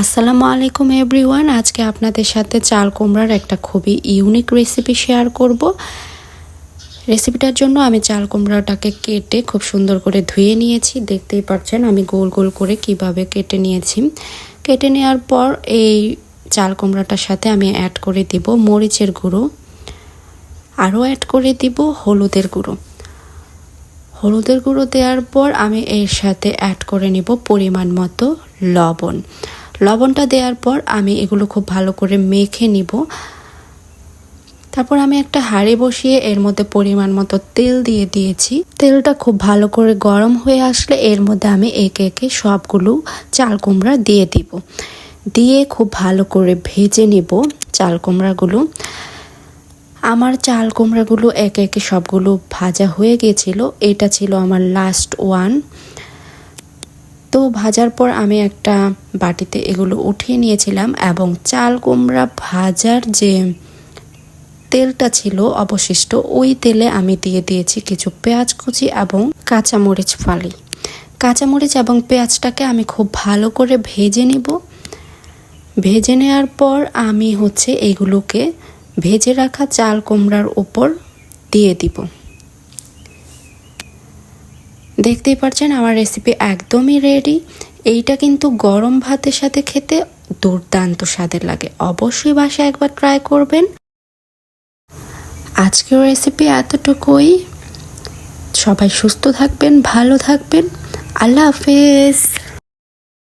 আসসালামু আলাইকুম এভরিওয়ান। আজকে আপনাদের সাথে চাল কুমড়ার একটা খুবই ইউনিক রেসিপি শেয়ার করব। রেসিপিটার জন্য আমি চাল কুমড়াটাকে কেটে খুব সুন্দর করে ধুয়ে নিয়েছি। দেখতেই পাচ্ছেন আমি গোল গোল করে কিভাবে কেটে নিয়েছি। কেটে নেওয়ার পর এই চাল কুমড়াটার সাথে আমি অ্যাড করে দিব মরিচের গুঁড়ো, আরও অ্যাড করে দিব হলুদের গুঁড়ো। হলুদের গুঁড়ো দেওয়ার পর আমি এর সাথে অ্যাড করে নিব পরিমাণ মতো লবণ। লবণটা দেওয়ার পর আমি এগুলো খুব ভালো করে মেখে নিব। তারপর আমি একটা হাঁড়ি বসিয়ে এর মধ্যে পরিমাণ মতো তেল দিয়ে দিয়েছি। তেলটা খুব ভালো করে গরম হয়ে আসলে এর মধ্যে আমি একে একে সবগুলো চাল কুমড়া দিয়ে দিব। দিয়ে খুব ভালো করে ভেজে নিব চাল কুমড়াগুলো। আমার চাল কুমড়াগুলো একে একে সবগুলো ভাজা হয়ে গিয়েছিল। এটা ছিল আমার লাস্ট ওয়ান। তো ভাজার পর আমি একটা বাটিতে এগুলো উঠিয়ে নিয়েছিলাম এবং চাল কুমড়া ভাজার যে তেলটা ছিল অবশিষ্ট, ওই তেলে আমি দিয়ে দিয়েছি কিছু পেঁয়াজ কুচি এবং কাঁচামরিচ ফালি। কাঁচামরিচ এবং পেঁয়াজটাকে আমি খুব ভালো করে ভেজে নেব। ভেজে নেওয়ার পর আমি এইগুলোকে ভেজে রাখা চাল কুমড়ার উপর দিয়ে দিব। দেখতেই পাচ্ছেন আমার রেসিপি একদমই রেডি। এইটা কিন্তু গরম ভাতের সাথে খেতে দুর্দান্ত স্বাদের লাগে। অবশ্যই বাসায় একবার ট্রাই করবেন। আজকের রেসিপি এতটুকুই। সবাই সুস্থ থাকবেন, ভালো থাকবেন। আল্লাহ হাফেজ।